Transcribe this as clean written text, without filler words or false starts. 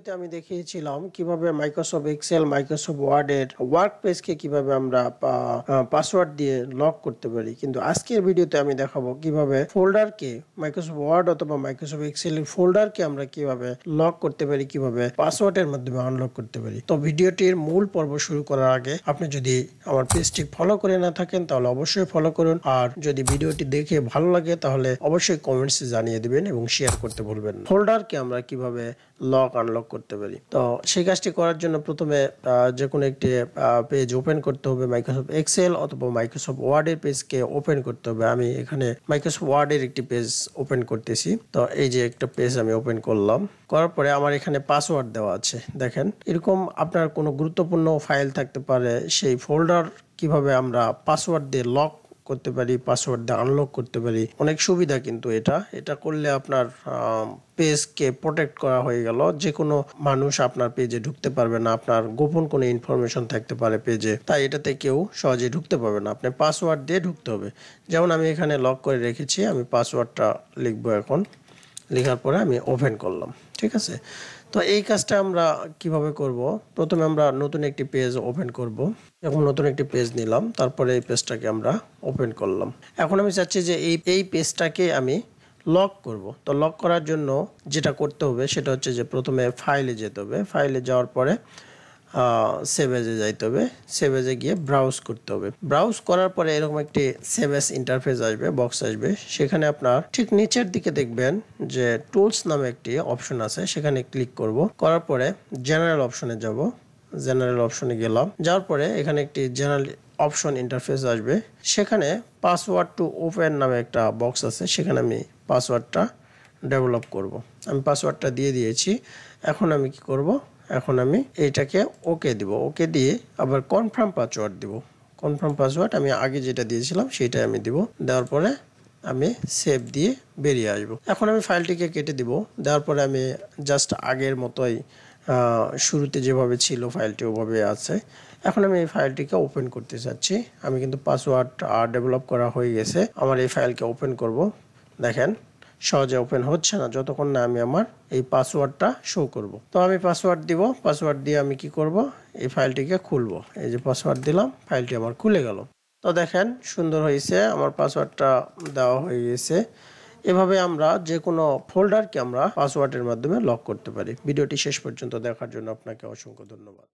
ভিডিওতে আমি দেখিয়েছিলাম কিভাবে মাইক্রোসফট এক্সেল মাইক্রোসফট ওয়ার্ডের ওয়ার্ক পেজকে কিভাবে আমরা পাসওয়ার্ড দিয়ে লক করতে পারি, কিন্তু আজকের ভিডিওতে আমি দেখাবো কিভাবে ফোল্ডারকে মাইক্রোসফট ওয়ার্ড অথবা মাইক্রোসফট এক্সেলের ফোল্ডারকে আমরা কিভাবে লক করতে পারি, কিভাবে পাসওয়ার্ডের মাধ্যমে আনলক করতে পারি। তো ভিডিওটির মূল পর্ব শুরু করার আগে আপনি যদি আমার পেজটি ফলো করে না থাকেন তাহলে অবশ্যই ফলো করুন, আর যদি ভিডিওটি দেখে ভালো লাগে তাহলে অবশ্যই কমেন্টসে জানিয়ে দিবেন এবং শেয়ার করতে ভুলবেন না। ফোল্ডারকে আমরা কিভাবে লক আনলক করতে পারি, তো সেই কাজটি করার জন্য প্রথমে যে কোনো একটি পেজ ওপেন করতে হবে। মাইক্রোসফট এক্সেল অথবা মাইক্রোসফট ওয়ার্ডের পেজকে ওপেন করতে হবে। আমি এখানে মাইক্রোসফট ওয়ার্ডের একটি পেজ ওপেন করতেছি। তো এই যে একটা পেজ আমি ওপেন করলাম, করার পরে আমার এখানে পাসওয়ার্ড দেওয়া আছে। দেখেন, এরকম আপনার কোনো গুরুত্বপূর্ণ ফাইল থাকতে পারে, সেই ফোল্ডার কিভাবে আমরা পাসওয়ার্ড দিয়ে লক করতে পারি, পাসওয়ার্ড দিয়ে আনলক করতে পারি। অনেক সুবিধা কিন্তু এটা করলে আপনার পেজকে প্রোটেক্ট করা হয়ে গেল। যে কোনো মানুষ আপনার পেজে ঢুকতে পারবে না, আপনার গোপন কোনো ইনফরমেশন থাকতে পারে পেজে, তাই এটাতে কেউ সহজে ঢুকতে পারবে না। আপনি পাসওয়ার্ড দিয়ে ঢুকতে হবে। যেমন আমি এখানে লক করে রেখেছি, আমি পাসওয়ার্ডটা লিখবো। এখন লেখার পরে আমি ওপেন করলাম, ঠিক আছে। তো এই কাজটা আমরা কিভাবে করব, প্রথমে আমরা নতুন একটি পেজ ওপেন করব। এখন নতুন একটি পেজ নিলাম, তারপরে এই পেজটাকে আমরা ওপেন করলাম। এখন আমি চাচ্ছি যে এই পেজটাকে আমি লক করব। তো লক করার জন্য যেটা করতে হবে সেটা হচ্ছে যে প্রথমে ফাইলে যেতে হবে। ফাইলে যাওয়ার পরে সেভ এজে যাইতে হবে। সেভ এজে গিয়ে ব্রাউজ করতে হবে। ব্রাউজ করার পরে এরকম একটি সেভ এজ ইন্টারফেস আসবে, বক্স আসবে। সেখানে আপনার ঠিক নিচের দিকে দেখবেন যে টুলস নামে একটি অপশন আছে, সেখানে ক্লিক করব। করার পরে জেনারেল অপশনে যাব। জেনারেল অপশনে গেলাম, যাওয়ার পরে এখানে একটি জেনারেল অপশন ইন্টারফেস আসবে। সেখানে পাসওয়ার্ড টু ওপেন নামে একটা বক্স আছে, সেখানে আমি পাসওয়ার্ডটা ডেভেলপ করব। আমি পাসওয়ার্ডটা দিয়ে দিয়েছি। এখন আমি কি করব, এখন আমি এইটাকে ওকে দিব। ওকে দিয়ে আবার কনফার্ম পাসওয়ার্ড দিব। কনফার্ম পাসওয়ার্ড আমি আগে যেটা দিয়েছিলাম সেটাই আমি দিব। দেওয়ার পরে আমি সেভ দিয়ে বেরিয়ে আসব। এখন আমি ফাইলটিকে কেটে দিব। দেওয়ার পরে আমি জাস্ট আগের মতোই শুরুতে যেভাবে ছিল ফাইলটি ওভাবে আছে। এখন আমি এই ফাইলটিকে ওপেন করতে চাচ্ছি। আমি কিন্তু পাসওয়ার্ড ডেভেলপ করা হয়ে গেছে। আমার এই ফাইলকে ওপেন করব। দেখেন, সহজে ওপেন হচ্ছে না যতক্ষণ না আমি আমার এই পাসওয়ার্ডটা শো করব। তো আমি পাসওয়ার্ড দিব। পাসওয়ার্ড দিয়ে আমি কি করব, এই ফাইলটিকে খুলব। এই যে পাসওয়ার্ড দিলাম, ফাইলটি আমার খুলে গেল। তো দেখেন, সুন্দর হয়েছে, আমার পাসওয়ার্ডটা দেওয়া হয়ে গেছে। এভাবে আমরা যে কোনো ফোল্ডারকে আমরা পাসওয়ার্ডের মাধ্যমে লক করতে পারি। ভিডিওটি শেষ পর্যন্ত দেখার জন্য আপনাকে অসংখ্য ধন্যবাদ।